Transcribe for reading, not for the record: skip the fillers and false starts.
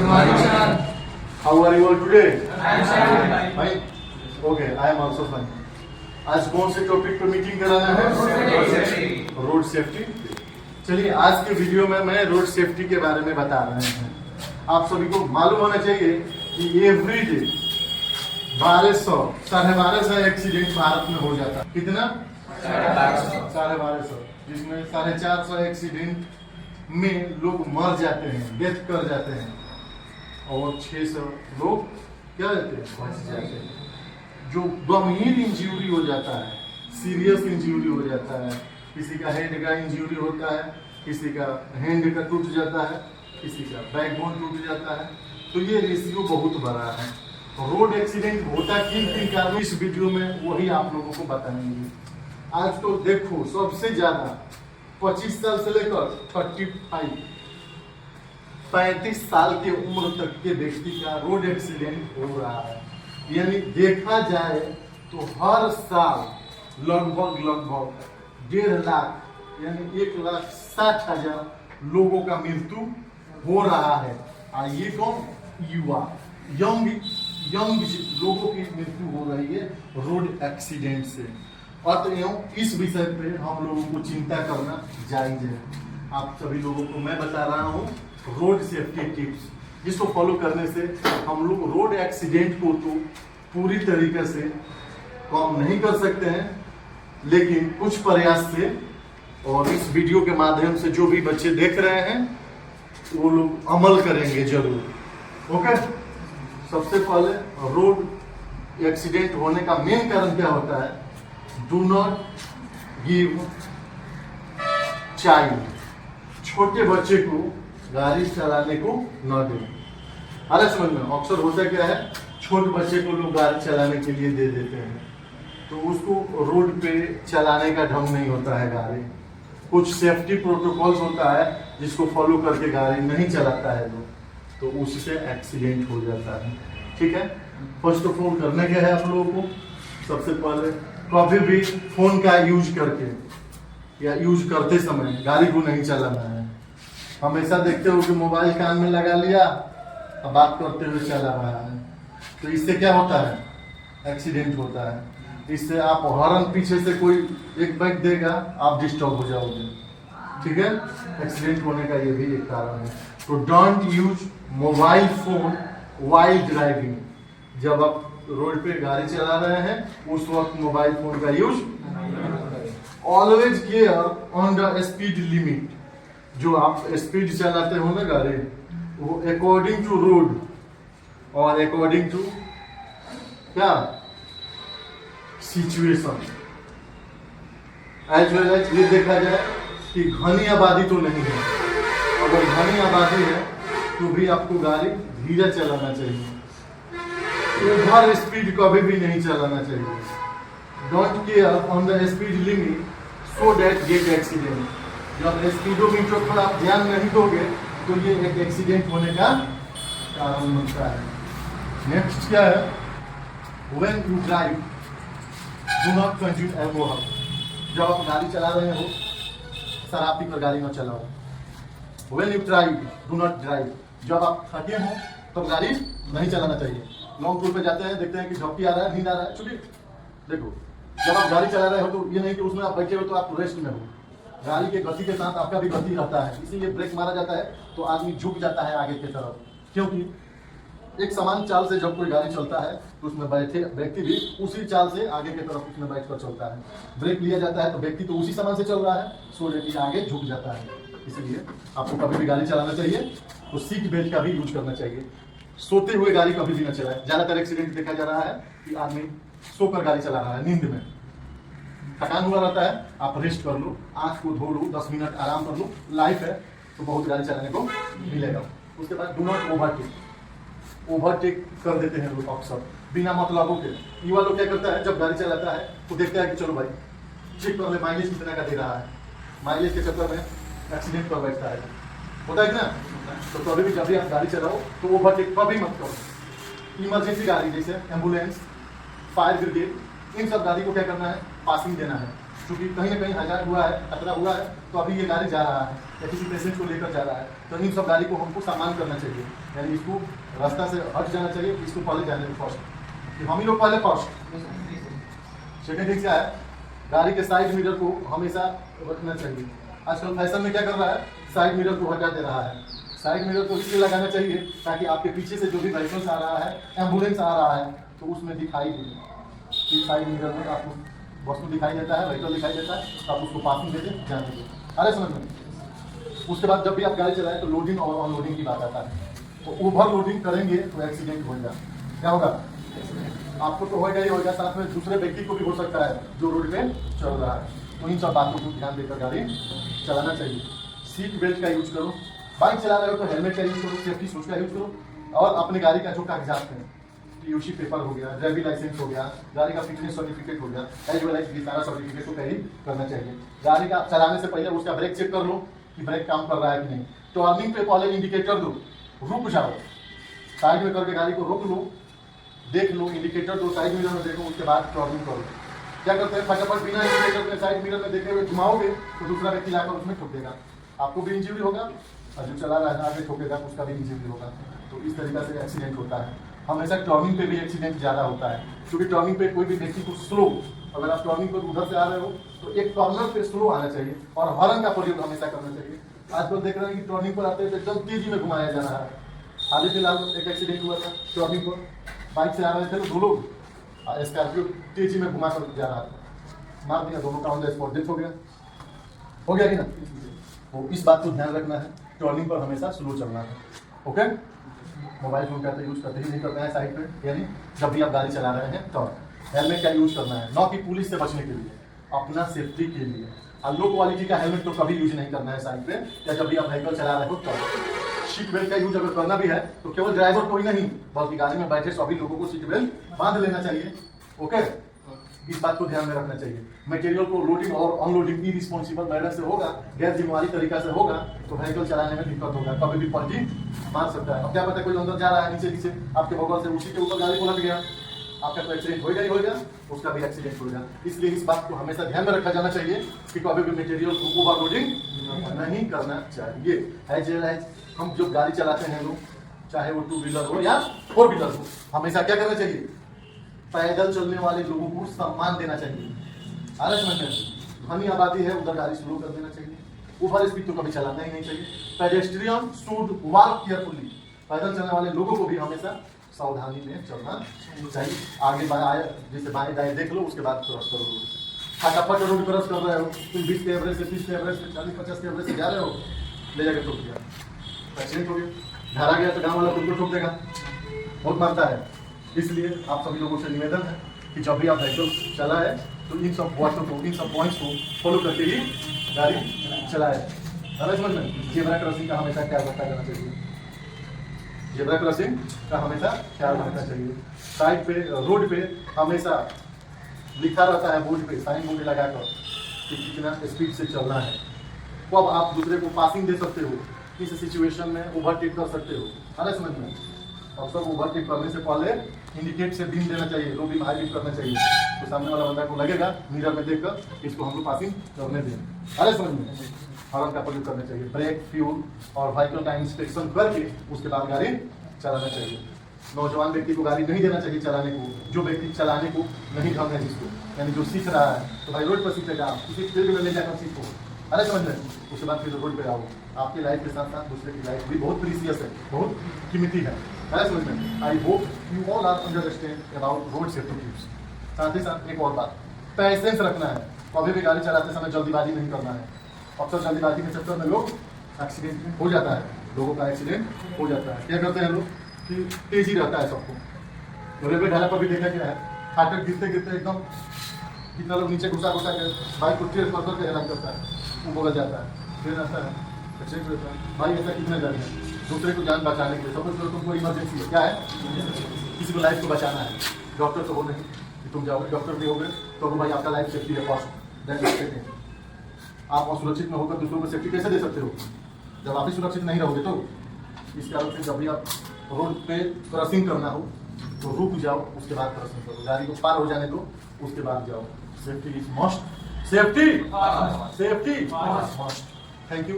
morning, sir. How are you all today? I'm fine. Fine? Okay, I am also fine. आज कौन से topic पे meeting कराना है? Road safety. चलिए आज के वीडियो में मैं रोड सेफ्टी के बारे में बता रहे हैं। आप सभी को मालूम होना चाहिए कि एवरी डे 1200 एक्सीडेंट भारत में हो जाता है। कितना? 1250, जिसमें 450 एक्सीडेंट में लोग मर जाते हैं, डेथ कर जाते हैं, और 600 लोग क्या रहते हैं, बच जाते हैं। जो गंभीर इंजरी हो जाता है, सीरियस इंजरी हो जाता है, किसी का हेड का इंजरी होता है, किसी का हैंड का टूट जाता है, किसी का बैकबोन टूट जाता है, तो ये रेशियो बहुत बड़ा है। रोड एक्सीडेंट होता किन कारण, इस वीडियो में वही आप लोगों को बताएंगे। आज तो देखो सबसे ज्यादा 25 साल से लेकर 35 साल की उम्र तक के व्यक्ति का रोड एक्सीडेंट हो रहा है। यानी देखा जाए तो हर साल लगभग 1.5 लाख यानी 1,60,000 लोगों का मृत्यु हो रहा है। और ये कौन? युवा, यंग लोगों की मृत्यु हो रही है रोड एक्सीडेंट से। अतएव इस विषय पे हम लोगों को चिंता करना जायज है। आप सभी लोगों को मैं बता रहा हूँ रोड सेफ्टी टिप्स, जिसको फॉलो करने से हम लोग रोड एक्सीडेंट को तो पूरी तरीके से कम नहीं कर सकते हैं, लेकिन कुछ प्रयास से और इस वीडियो के माध्यम से जो भी बच्चे देख रहे हैं वो लोग अमल करेंगे जरूर। ओके, सबसे पहले रोड एक्सीडेंट होने का मेन कारण क्या होता है? डू नॉट गिव चाइल्ड, छोटे बच्चे को गाड़ी चलाने को न दें। अरे समझ में, अक्सर होता क्या है, छोटे बच्चे को लोग गाड़ी चलाने के लिए दे देते हैं, तो उसको रोड पे चलाने का ढंग नहीं होता है गाड़ी। कुछ सेफ्टी प्रोटोकॉल्स होता है जिसको फॉलो करके गाड़ी नहीं चलाता है लोग, तो उससे एक्सीडेंट हो जाता है। ठीक है, फर्स्ट ऑफ ऑल करने क्या है आप लोगों को? सबसे पहले कभी भी फोन का यूज करके या यूज करते समय गाड़ी को नहीं चलाना है। हमेशा देखते हो कि मोबाइल कान में लगा लिया, अब बात करते हुए चला रहा है, तो इससे क्या होता है? एक्सीडेंट होता है। इससे आप हॉर्न पीछे से कोई एक बाइक देगा, आप डिस्टर्ब हो जाओगे। ठीक है, एक्सीडेंट होने का ये भी एक कारण है। तो don't use mobile phone while driving. जब आप रोड पे गाड़ी चला रहे हैं उस वक्त मोबाइल फोन का use always care on the speed limit. जो आप स्पीड चलाते हो ना गाड़ी, वो अकॉर्डिंग टू रोड और अकॉर्डिंग टू क्या सिचुएशन, एज वेल एज ये देखा जाए कि घनी आबादी तो नहीं है। अगर घनी आबादी है तो भी आपको गाड़ी धीरे चलाना चाहिए, ओवर स्पीड कभी भी नहीं चलाना चाहिए। Don't care on the speed limit so that get accident. जब स्पीडोमीटर पर आप ध्यान नहीं दोगे तो ये एक एक्सीडेंट होने का कारण बनता है। नेक्स्ट क्या है? When you drive do not consume alcohol. जब आप गाड़ी चला रहे हो शराब पीकर गाड़ी न चलाओ। When you drive do not drive. जब आप थके हो तो गाड़ी नहीं चलाना चाहिए। लॉन्ग टूर पे जाते हैं, देखते हैं कि झपकी आ रहा है, नींद आ रहा है, छुट्टी। देखो, जब आप गाड़ी चला रहे हो तो ये नहीं कि उसमें आप बैठे हो तो आप रेस्ट में हो। गाड़ी के गति के साथ आपका भी गति रहता है, इसीलिए ब्रेक मारा जाता है तो आदमी झुक जाता है आगे की तरफ, क्योंकि एक समान चाल से जब कोई गाड़ी चलता है तो उसमें बैठे व्यक्ति भी उसी चाल से आगे की तरफ उसमें बैठकर चलता है। ब्रेक लिया जाता है तो व्यक्ति तो उसी समान से चल रहा है, सो लेकिन आगे झुक जाता है। इसलिए आपको कभी भी गाड़ी चलाना चाहिए तो सीट बेल्ट का भी यूज करना चाहिए। सोते हुए गाड़ी कभी भी न चलाए। ज्यादातर एक्सीडेंट देखा जा रहा है कि आदमी सोकर गाड़ी चला रहा है, नींद में। थकान हुआ रहता है, आप रेस्ट कर लो, आंख को धो लो, 10 मिनट आराम कर लो, लाइफ है तो बहुत गाड़ी चलाने को मिलेगा। उसके बाद डू नॉट ओवरटेक कर देते हैं लोग अक्सर बिना मतलबों के। युवा लोग क्या करता है, जब गाड़ी चलाता है तो देखता है कि चलो भाई चेक कर ले माइलेज कितना का दे रहा है, माइलेज के चक्कर में एक्सीडेंट कर बैठता है। होता है कि ना? तो कभी भी जब भी आप गाड़ी चलाओ तो ओवरटेक कभी मत करो। इमरजेंसी गाड़ी जैसे एम्बुलेंस, फायर ब्रिगेड, इन सब गाड़ी को क्या करना है? पासिंग देना है। क्योंकि कहीं ना कहीं हजार हुआ है, खतरा हुआ है, तो अभी ये गाड़ी जा रहा है या किसी पेशेंट को लेकर जा रहा है, तो इन सब गाड़ी को हमको सामान करना चाहिए, यानी इसको रास्ता से हट जाना चाहिए, इसको पहले जाने फर्स्ट, हम ही लोग पहले फर्स्ट। सेकेंड थिंग क्या है, गाड़ी के साइड मिरर को हमेशा रखना चाहिए। आजकल फैशन में क्या कर रहा है, साइड मिरर को हटा दे रहा है। साइड मिरर को इसलिए लगाना चाहिए ताकि आपके पीछे से जो भी व्हीकल्स आ रहा है, एम्बुलेंस आ रहा है, तो उसमें दिखाई दे। इस साइड मिरर में आपको वस्तु दिखाई देता है, व्हीकल दिखाई देता है, तो आप उसको पासिंग दे दें, जाने दें। अरे समझ में। उसके बाद जब भी आप गाड़ी चलाएं तो लोडिंग और अनलोडिंग की बात आता है। तो ओवर लोडिंग करेंगे तो एक्सीडेंट होगा। क्या होगा? आपको तो होगा ही होगा, साथ में दूसरे व्यक्ति को भी हो सकता है जो रोड में चल रहा है। तो इन सब बातों को ध्यान देकर गाड़ी चलाना चाहिए। सीट बेल्ट का यूज करो, बाइक चला रहे हो तो हेलमेट का यूज करो, सेफ्टी शूज का यूज करो, और अपनी गाड़ी का जो कागजात हैं, टीयूसी पेपर हो गया, ड्राइविंग लाइसेंस हो गया, गाड़ी का फिटनेस सर्टिफिकेट हो गया, एज वेल एज सारा सर्टिफिकेट को कैरी करना चाहिए। गाड़ी का चलाने से पहले उसका ब्रेक चेक कर लो कि ब्रेक काम कर रहा है कि नहीं। टर्निंग पे पहले इंडिकेटर दो, रुक जाओ, साइड में करके गाड़ी को रोक लो, देख लो, इंडिकेटर दो, साइड मिरर में देखो, उसके बाद टर्निंग करो। क्या करते हैं, फटाफट बिना इंडिकेटर में साइड मिरर में देखे हुए घुमाओगे तो दूसरा व्यक्ति लाकर उसमें ठोक देगा, आपको भी इंजरी होगा, और जो चला रहा है आगे ठोकेगा उसका भी इंजरी होगा। तो इस तरीके से एक्सीडेंट होता है। हमेशा टर्निंग पे भी एक्सीडेंट ज़्यादा होता है, क्योंकि टर्निंग पे कोई भी व्यक्ति को स्लो, अगर आप टर्निंग पर उधर से आ रहे हो तो एक कॉर्नर पे स्लो आना चाहिए, और हॉर्न का प्रयोग हमेशा करना चाहिए। आजकल देख रहे हैं कि टर्निंग पर आते हैं तो एकदम तेजी में घुमाया जा रहा है। हाल ही फिलहाल एक एक्सीडेंट हुआ था टर्निंग पर, बाइक से आ रहे थे दो लोग, स्कॉर्पियो तेजी में घुमा कर जा रहा था, मार दिया दोनों का, ऑन द स्पॉट डेथ हो गया कि ना। तो इस बात को ध्यान रखना है, टर्निंग पर हमेशा स्लो चलना है। ओके, मोबाइल फोन का तो यूज करते ही नहीं करना है साइड पे, यानी जब भी आप गाड़ी चला रहे हैं तो हेलमेट का यूज करना है, न कि पुलिस से बचने के लिए, अपना सेफ्टी के लिए। और लो क्वालिटी का हेलमेट तो कभी यूज नहीं करना है साइड पे, या जब भी आप व्हीकल चला रहे हो तो। सीट बेल्ट का यूज अगर करना भी है तो केवल ड्राइवर को ही नहीं, बल्कि गाड़ी में बैठे सभी लोगों को सीट बेल्ट बांध लेना चाहिए। ओके, इस बात को ध्यान में रखना चाहिए। मटेरियल को लोडिंग और अनलोडिंग की रिस्पॉन्सिबल मैनर से होगा, गैर जिम्मेवारी तरीका से होगा, तो व्हीकल चलाने में दिक्कत होगा, कभी भी पलटी मार सकता है। अब क्या पता कोई अंदर जा रहा है नीचे नीचे आपके बगल से, उसी के ऊपर गाड़ी पलट गया, आपका तो एक्सीडेंट होगा ही होगा, उसका भी एक्सीडेंट होगा। इसलिए इस बात को हमेशा ध्यान में रखा जाना चाहिए कि कभी भी मटेरियल को ओवरलोडिंग नहीं करना चाहिए। एज वेल एज हम जो गाड़ी चलाते हैं लोग, चाहे वो 2 व्हीलर हो या 4 व्हीलर हो, हमेशा क्या करना चाहिए, पैदल चलने वाले लोगों को सम्मान देना चाहिए। आलस में धनी आबादी है, उधर गाड़ी स्लो कर देना चाहिए, ओवर स्पीड तो कभी चलाना ही नहीं चाहिए। पेडेस्ट्रियन शुड वॉक केयरफुली, पैदल चलने वाले लोगों को भी हमेशा सावधानी में चलना चाहिए। आगे बाएं, जैसे बाएं दाएं देख लो, उसके बाद क्रॉस करो। फटाफट रोड क्रॉस कर रहे हो, तुम 20 के एवरेज से 30 के एवरेज से 40-50 के एवरेज से जा रहे हो, ले जाकर ठोक दिया, एक्सीडेंट हो गया, घर आ गया तो गाँव वाला तुमको ठोक देगा, बहुत मारता है। इसलिए आप सभी लोगों से निवेदन है कि जब भी आप व्हीकल चला है तो इन सब बातों को, इन सब पॉइंट्स को फॉलो करके ही गाड़ी चलाए। समझ में, जेब्रा क्रॉसिंग का हमेशा ख्याल रखा जाना चाहिए, जेब्रा क्रॉसिंग का हमेशा ख्याल रखना चाहिए। साइड पे रोड पे हमेशा लिखा रहता है बोर्ड पे, साइन बोर्ड लगाकर कि कितना स्पीड से चलना है, कब आप दूसरे को पासिंग दे सकते हो, किस सिचुएशन में ओवरटेक कर सकते हो। अरे समझ में, और सब ओवरटेक करने से पहले इंडिकेट से बीम देना चाहिए, लो बीम हाई बीम करना चाहिए, तो सामने वाला बंदा को लगेगा मिरर में देखकर इसको हम लोग पासिंग करने दें। अरे समझ में, हॉर्न का प्रयोग करना चाहिए, ब्रेक, फ्यूल और व्हीकल का इंस्पेक्शन करके उसके बाद गाड़ी चलाना चाहिए। नौजवान व्यक्ति को गाड़ी नहीं देना चाहिए चलाने को, जो व्यक्ति चलाने को नहीं ढंग है जिसको, यानी जो सीख रहा है तो भाई रोड पर सीखेगा, किसी फील्ड में ले जाकर सीखो। अरे समझ में, उसके बाद फिर रोड पे आओ। आपकी लाइफ के साथ साथ दूसरे की लाइफ भी बहुत प्रीसियस है, बहुत कीमती है। अरे समझ में, I hope you all are understand about road safety tips. साथ ही साथ एक और बात, पैसेंस रखना है, कभी भी गाड़ी चलाते समय जल्दीबाजी नहीं करना है। अक्सर जल्दीबाजी के चक्कर में लोग एक्सीडेंट हो जाता है, लोगों का एक्सीडेंट हो जाता है। क्या करते हैं लोग कि तेजी रहता है सबको, तो रेलवे ढाला पर भी देखा गया है, फाटक गिरते गिरते एकदम कितना लोग नीचे घुसा के बाइक को ट्रेस कर करके हेल्प करता है, वो बगल जाता है, फिर आता है एक्सीडेंट होता है। भाई ऐसा कितना जाते हैं दूसरे को जान बचाने के लिए, समझ लो तुमको इमरजेंसी है, क्या है, किसी को लाइफ को बचाना है। डॉक्टर तो हो नहीं कि तुम जाओगे, डॉक्टर भी हो गए तो भाई आपका लाइफ सेफ्टी है फर्स्ट। आप असुरक्षित में होकर दूसरों को सेफ्टी कैसे दे सकते हो जब आप ही सुरक्षित नहीं रहोगे। तो इस कारण से जब भी आप रोड पे क्रॉसिंग करना हो तो रुक जाओ, उसके बाद क्रॉसिंग करो, गाड़ी को पार हो जाने दो, उसके बाद जाओ। Safety is must, safety safety thank you.